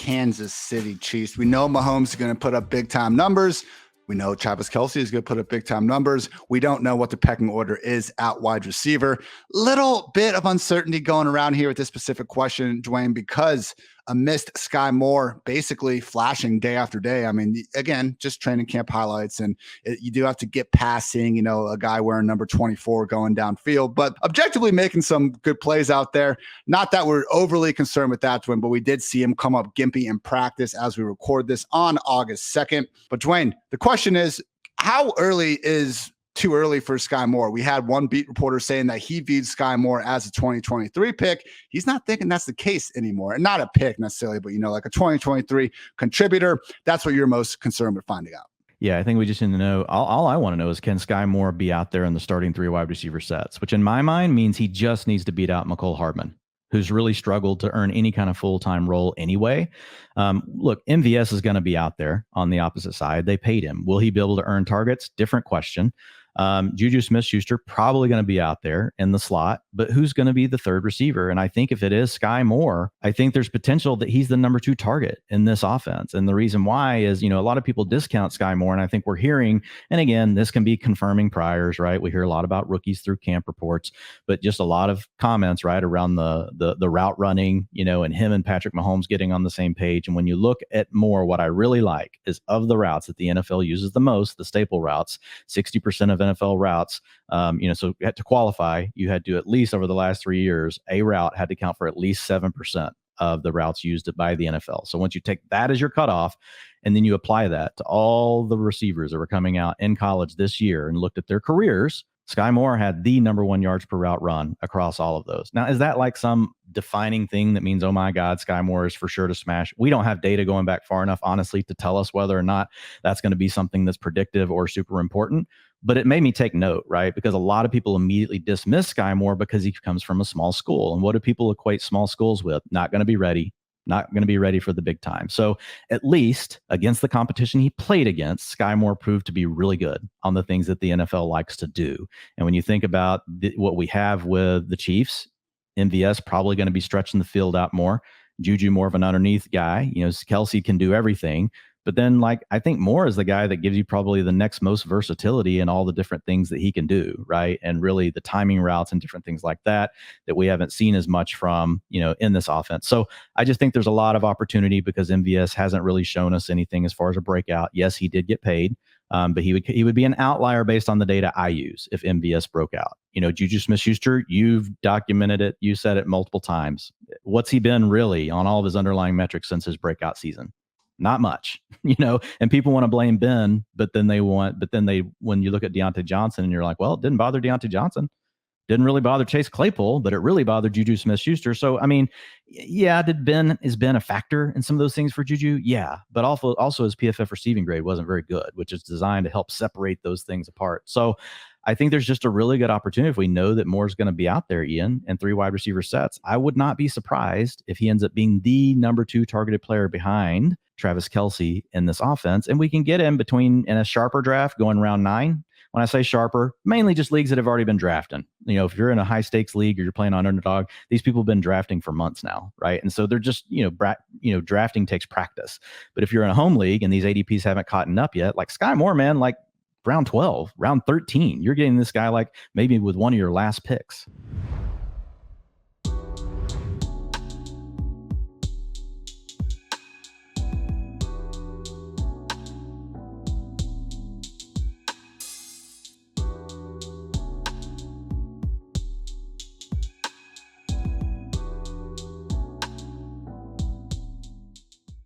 Kansas City Chiefs. We know Mahomes is going to put up big time numbers. We know Travis Kelce is going to put up big time numbers. We don't know what the pecking order is at wide receiver. Little bit of uncertainty going around here with this specific question, Dwain, because amidst Skyy Moore basically flashing day after day. I mean, again, just training camp highlights, and you do have to get past seeing, a guy wearing number 24 going downfield, but objectively making some good plays out there. Not that we're overly concerned with that, Dwain, but we did see him come up gimpy in practice as we record this on August 2nd. But Dwain, the question is, how early is too early for Skyy Moore? We had one beat reporter saying that he viewed Skyy Moore as a 2023 pick. He's not thinking that's the case anymore. And not a pick necessarily, but, like a 2023 contributor. That's what you're most concerned with finding out. Yeah, I think we just need to know. All I want to know is, can Skyy Moore be out there in the starting 3 wide receiver sets, which in my mind means he just needs to beat out McCole Hardman, who's really struggled to earn any kind of full-time role anyway. Look, MVS is going to be out there on the opposite side. They paid him. Will he be able to earn targets? Different question. Juju Smith-Schuster probably going to be out there in the slot, but who's going to be the third receiver? And I think if it is Skyy Moore, I think there's potential that he's the number 2 target in this offense. And the reason why is, a lot of people discount Skyy Moore, and I think we're hearing, and again, this can be confirming priors, right? We hear a lot about rookies through camp reports, but just a lot of comments, right, around the route running, and him and Patrick Mahomes getting on the same page. And when you look at Moore, what I really like is, of the routes that the NFL uses the most, the staple routes, 60% of NFL routes, so to qualify, you had to, at least over the last 3 years, a route had to count for at least 7% of the routes used by the NFL. So once you take that as your cutoff, and then you apply that to all the receivers that were coming out in college this year and looked at their careers, Skyy Moore had the number 1 yards per route run across all of those. Now, is that like some defining thing that means, oh my God, Skyy Moore is for sure to smash? We don't have data going back far enough, honestly, to tell us whether or not that's going to be something that's predictive or super important. But it made me take note, right? Because a lot of people immediately dismiss Skyy Moore because he comes from a small school. And what do people equate small schools with? Not going to be ready. Not going to be ready for the big time. So at least against the competition he played against, Skyy Moore proved to be really good on the things that the NFL likes to do. And when you think about what we have with the Chiefs, MVS probably going to be stretching the field out more. Juju more of an underneath guy. Kelce can do everything. But then, I think Moore is the guy that gives you probably the next most versatility in all the different things that he can do, right? And really the timing routes and different things like that we haven't seen as much from, in this offense. So I just think there's a lot of opportunity because MVS hasn't really shown us anything as far as a breakout. Yes, he did get paid, but he would be an outlier based on the data I use if MVS broke out. Juju Smith-Schuster, you've documented it. You said it multiple times. What's he been really on all of his underlying metrics since his breakout season? Not much, and people want to blame Ben, when you look at Deontay Johnson and you're like, well, it didn't bother Deontay Johnson. Didn't really bother Chase Claypool, but it really bothered Juju Smith-Schuster. So, I mean, yeah, is Ben a factor in some of those things for Juju? Yeah, but also his PFF receiving grade wasn't very good, which is designed to help separate those things apart. So I think there's just a really good opportunity if we know that Moore's going to be out there, Ian, and 3 wide receiver sets. I would not be surprised if he ends up being the number 2 targeted player behind Travis Kelce in this offense. And we can get him in a sharper draft going round 9. When I say sharper, mainly just leagues that have already been drafting. If you're in a high stakes league or you're playing on underdog, these people have been drafting for months now, right? And so they're just, drafting takes practice. But if you're in a home league and these ADPs haven't caught up yet, like Skyy Moore, man, round 12, round 13, you're getting this guy maybe with one of your last picks.